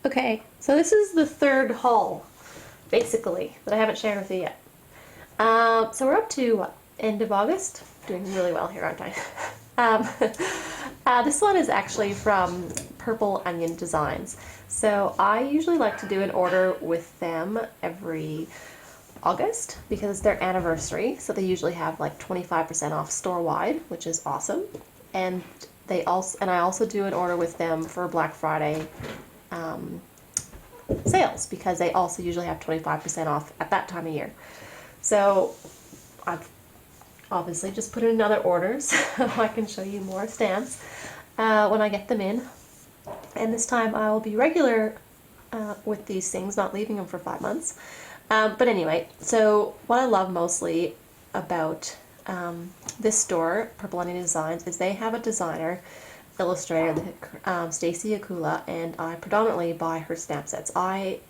Okay, so this is the third haul, basically, that I haven't shared with you yet. So we're up to what, end of August? Doing really well here, aren't I? Um, this one is actually from Purple Onion Designs. So I usually like to do an order with them every August because it's their anniversary. So they usually have like 25% off store wide, which is awesome. And I also do an order with them for Black Friday sales because they also usually have 25% off at that time of year. So I've obviously just put in another order so I can show you more stamps when I get them in. And this time I'll be regular with these things, not leaving them for 5 months. But anyway, so what I love mostly about this store, Purple Onion Designs, is they have a designer illustrator, Stacey Yacula, and I predominantly buy her stamp sets.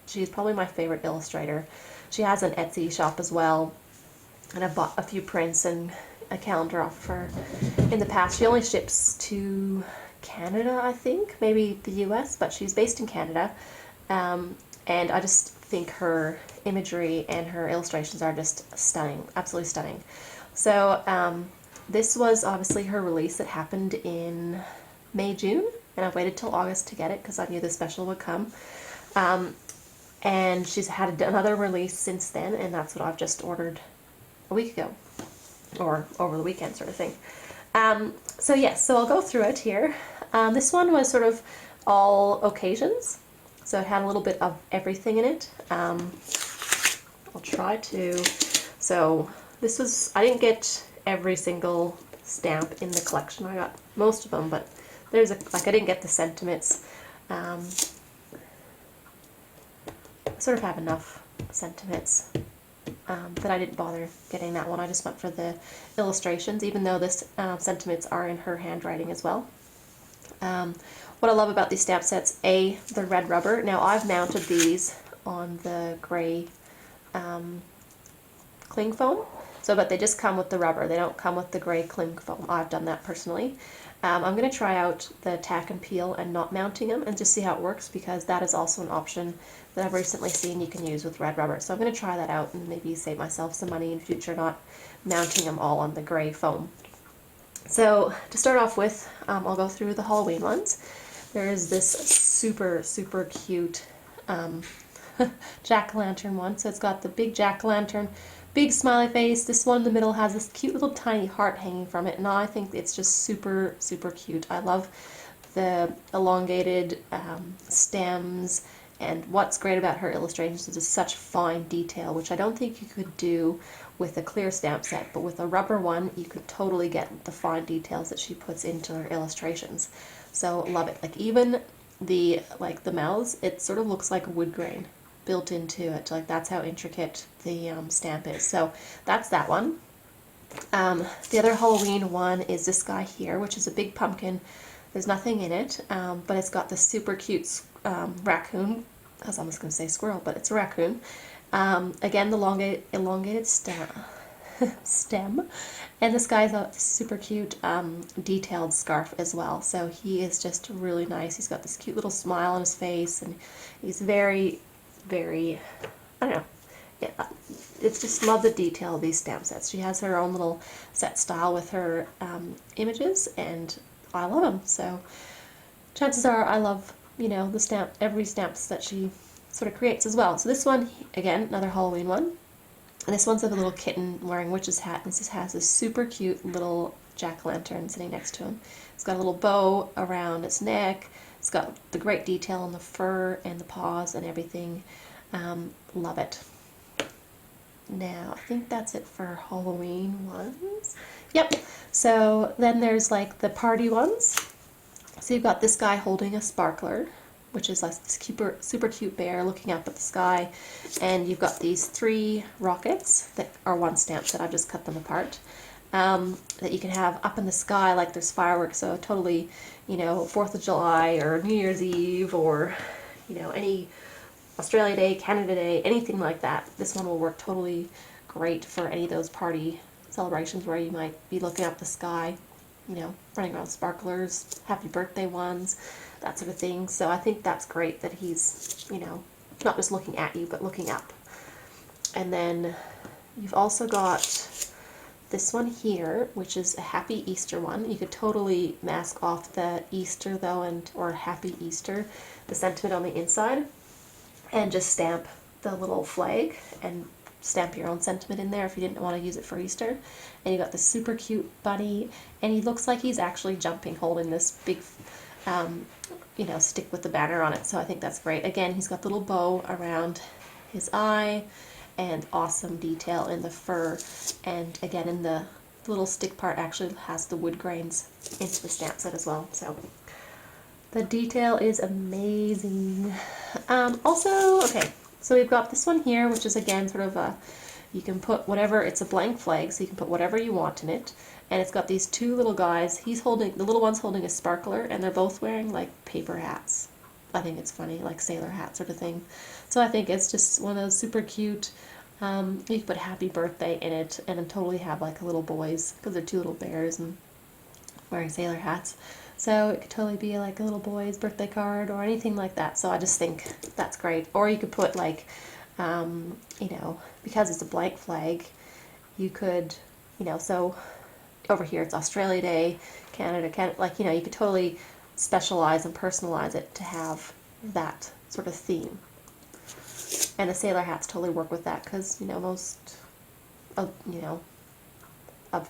She's probably my favorite illustrator. She has an Etsy shop as well, and I've bought a few prints and a calendar off of her in the past. She only ships to Canada, I think, maybe the US, but she's based in Canada. And I just think her imagery and her illustrations are just stunning, absolutely stunning. So this was obviously her release that happened in May, June, and I waited till August to get it because I knew the special would come. And she's had another release since then, and that's what I've just ordered a week ago, or over the weekend sort of thing. So yes, so I'll go through it here. This one was sort of all occasions, so it had a little bit of everything in it. I'll try to, so this was, I didn't get every single stamp in the collection. I got most of them, but there's like I didn't get the sentiments. I sort of have enough sentiments that I didn't bother getting that one. I just went for the illustrations, even though this sentiments are in her handwriting as well. What I love about these stamp sets, the red rubber. Now I've mounted these on the gray cling foam, but they just come with the rubber. They don't come with the gray cling foam. I've done that personally. I'm going to try out the tack and peel and not mounting them and just see how it works, because that is also an option that I've recently seen you can use with red rubber. So I'm going to try that out and maybe save myself some money in future, not mounting them all on the gray foam. So to start off with, I'll go through the Halloween ones. There is this super, super cute jack-o'-lantern one. So it's got the big jack-o'-lantern, big smiley face. This one in the middle has this cute little tiny heart hanging from it, and I think it's just super, super cute. I love the elongated stems, and what's great about her illustrations is it's such fine detail, which I don't think you could do with a clear stamp set, but with a rubber one you could totally get the fine details that she puts into her illustrations. So love it. Like even the mouths, it sort of looks like wood grain built into it. Like that's how intricate the stamp is. So that's that one. The other Halloween one is this guy here, which is a big pumpkin. There's nothing in it, but it's got this super cute raccoon. I was almost going to say squirrel, but it's a raccoon. Again, the elongated stem. And this guy's a super cute detailed scarf as well. So he is just really nice. He's got this cute little smile on his face, and he's very, very, I don't know. Yeah, it's just love the detail of these stamp sets. She has her own little set style with her images, and I love them. So chances are I love, every stamps that she sort of creates as well. So this one, again, another Halloween one. And this one's of a little kitten wearing witch's hat, and this has this super cute little jack-o'-lantern sitting next to him. It's got a little bow around its neck. It's got the great detail on the fur and the paws and everything. Love it. Now, I think that's it for Halloween ones. Yep. So then there's like the party ones. So you've got this guy holding a sparkler, which is like this super cute bear looking up at the sky. And you've got these 3 rockets that are one stamp set. I've just cut them apart. That you can have up in the sky like there's fireworks. So totally, 4th of July or New Year's Eve, or, any Australia Day, Canada Day, anything like that. This one will work totally great for any of those party celebrations where you might be looking up the sky, you know, running around sparklers, happy birthday ones, that sort of thing. So I think that's great that he's, you know, not just looking at you, but looking up. And then you've also got this one here, which is a Happy Easter one. You could totally mask off the Easter though, or Happy Easter, the sentiment on the inside, and just stamp the little flag and stamp your own sentiment in there if you didn't want to use it for Easter. And you got this super cute bunny, and he looks like he's actually jumping, holding this big, you know, stick with the banner on it. So I think that's great. Again, he's got the little bow around his eye, and awesome detail in the fur, and again in the little stick part actually has the wood grains into the stamp set as well. So the detail is amazing. Also, okay, so we've got this one here, which is again sort of a, you can put whatever, it's a blank flag, so you can put whatever you want in it. And it's got these two little guys. He's holding, the little one's holding a sparkler, and they're both wearing like paper hats. I think it's funny, like sailor hat sort of thing. So I think it's just one of those super cute, you can put happy birthday in it and then totally have like a little boys, because they're two little bears and wearing sailor hats. So it could totally be like a little boy's birthday card or anything like that. So I just think that's great. Or you could put like, you know, because it's a blank flag, you could, you know, so over here it's Australia Day, Canada, like, you know, you could totally specialize and personalize it to have that sort of theme. And the sailor hats totally work with that, because, you know, most of, you know, a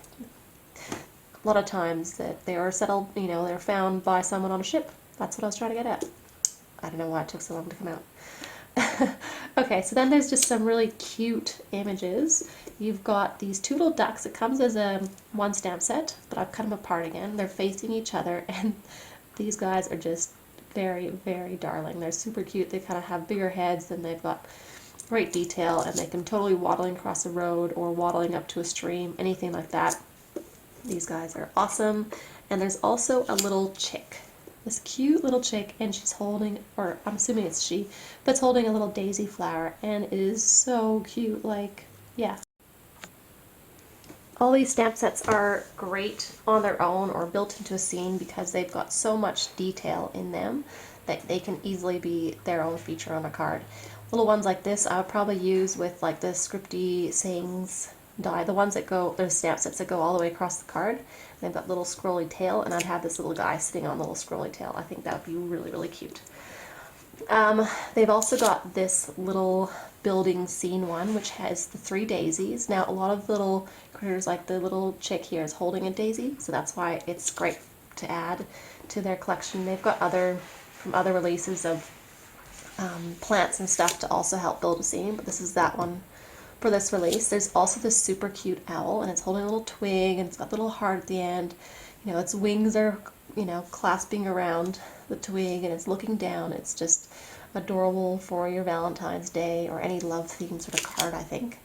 lot of times that they are settled, you know, they're found by someone on a ship. That's what I was trying to get at. I don't know why it took so long to come out. Okay, so then there's just some really cute images. You've got these two little ducks. It comes as a one stamp set, but I've cut them apart again. They're facing each other, and these guys are just very, very darling. They're super cute. They kind of have bigger heads, and they've got great detail, and they can totally waddling across a road or waddling up to a stream, anything like that. These guys are awesome. And there's also a little chick, this cute little chick, and she's holding, or I'm assuming it's she, but it's holding a little daisy flower, and it is so cute. Like, yeah. All these stamp sets are great on their own or built into a scene because they've got so much detail in them that they can easily be their own feature on a card. Little ones like this I would probably use with like the scripty sayings die, the ones that go, there's stamp sets that go all the way across the card. They've got little scrolly tail, and I'd have this little guy sitting on the little scrolly tail. I think that would be really, really cute. They've also got this little building scene one, which has the 3 daisies. Now, a lot of little critters, like the little chick here, is holding a daisy, so that's why it's great to add to their collection. They've got from other releases of plants and stuff to also help build a scene, but this is that one for this release. There's also this super cute owl, and it's holding a little twig, and it's got a little heart at the end. You know, its wings are, you know, clasping around the twig, and it's looking down. It's just adorable for your Valentine's Day or any love-themed sort of card, I think.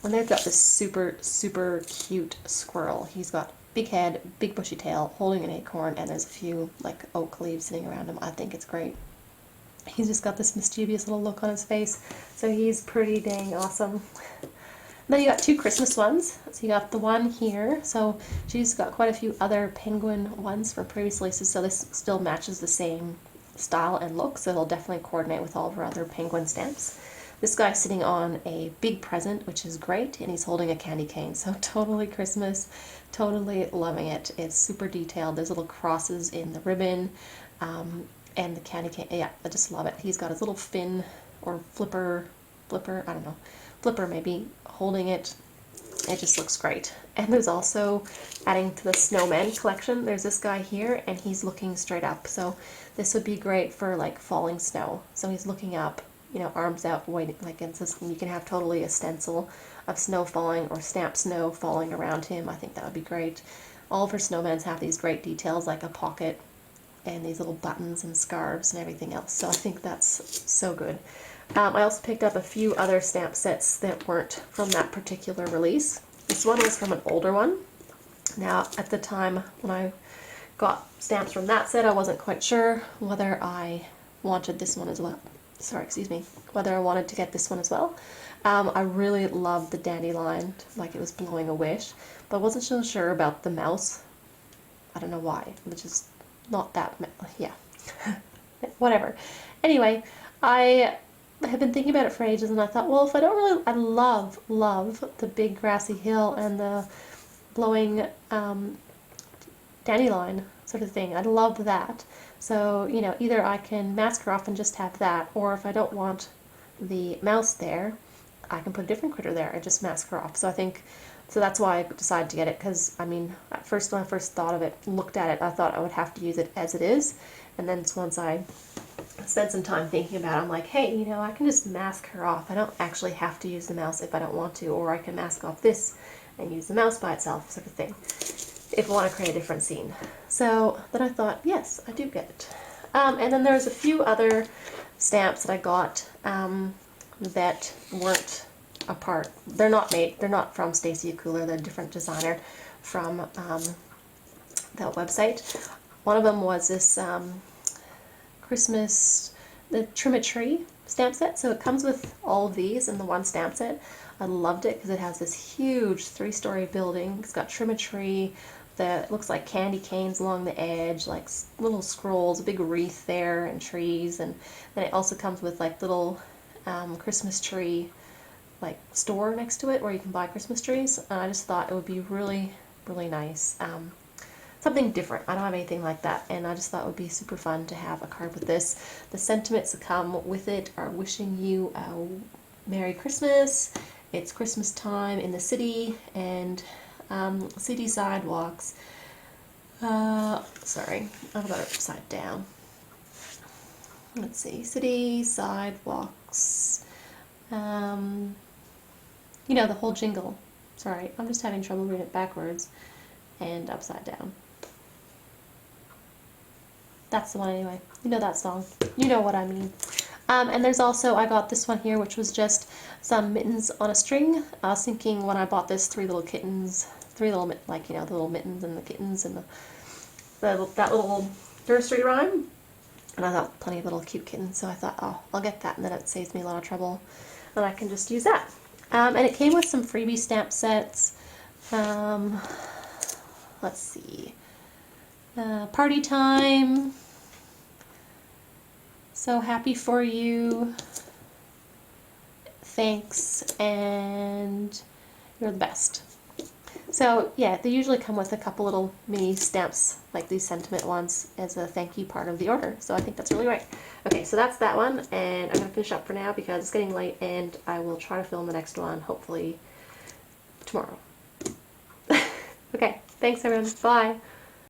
And they've got this super, super cute squirrel. He's got big head, big bushy tail, holding an acorn, and there's a few, like, oak leaves sitting around him. I think it's great. He's just got this mischievous little look on his face, so he's pretty dang awesome. Then you got 2 Christmas ones. So you got the one here. So she's got quite a few other penguin ones from previous releases, so this still matches the same style and look, so it'll definitely coordinate with all of her other penguin stamps. This guy's sitting on a big present, which is great, and he's holding a candy cane, so totally Christmas, totally loving it. It's super detailed. There's little crosses in the ribbon, and the candy cane. Yeah, I just love it. He's got his little fin or flipper, I don't know, flipper maybe, holding it. It just looks great. And there's also, adding to the snowman collection, there's this guy here, and he's looking straight up. So this would be great for like falling snow. So he's looking up, you know, arms out, waiting, like it's this, you can have totally a stencil of snow falling or stamped snow falling around him. I think that would be great. All of her snowmans have these great details, like a pocket and these little buttons and scarves and everything else. So I think that's so good. I also picked up a few other stamp sets that weren't from that particular release. This one was from an older one. Now, at the time when I got stamps from that set, I wasn't quite sure whether I wanted this one as well. Sorry, excuse me. Whether I wanted to get this one as well. I really loved the dandelion, like it was blowing a wish, but I wasn't so sure about the mouse I don't know why, which is not that, yeah, whatever. Anyway, I have been thinking about it for ages, and I thought, well, if I don't really, I love the big grassy hill and the blowing dandelion sort of thing. I love that. So, you know, either I can mask her off and just have that, or if I don't want the mouse there, I can put a different critter there and just mask her off. So I think, so that's why I decided to get it, because, I mean, at first, when I first thought of it, looked at it, I thought I would have to use it as it is. And then once I spent some time thinking about it, I'm like, hey, you know, I can just mask her off. I don't actually have to use the mouse if I don't want to, or I can mask off this and use the mouse by itself, sort of thing, if I want to create a different scene. So then I thought, yes, I do get it. And then there's a few other stamps that I got that weren't a part. They're not from Stacey Yacula. They're a different designer from that website. One of them was this Christmas, the Trim a Tree stamp set. So it comes with all of these in the one stamp set. I loved it because it has this huge 3-story building. It's got Trim a Tree that looks like candy canes along the edge, like little scrolls, a big wreath there, and trees. And then it also comes with like little Christmas tree like store next to it where you can buy Christmas trees. And I just thought it would be really, really nice. Something different. I don't have anything like that, and I just thought it would be super fun to have a card with this. The sentiments that come with it are wishing you a Merry Christmas. It's Christmas time in the city, and city sidewalks. Sorry, I've got it upside down. Let's see, city sidewalks. You know, the whole jingle. Sorry, I'm just having trouble reading it backwards and upside down. That's the one anyway. You know that song. You know what I mean. And there's also, I got this one here, which was just some mittens on a string. I was thinking when I bought this, 3 little kittens, 3 little, like, you know, the little mittens and the kittens and that little nursery rhyme. And I thought plenty of little cute kittens, so I thought, oh, I'll get that, and then it saves me a lot of trouble, and I can just use that. And it came with some freebie stamp sets. Let's see. Party time. So happy for you. Thanks, and you're the best. So yeah, they usually come with a couple little mini stamps, like these sentiment ones, as a thank you part of the order. So I think that's really great. Okay, so that's that one, and I'm going to finish up for now because it's getting late, and I will try to film the next one, hopefully tomorrow. Okay, thanks everyone. Bye.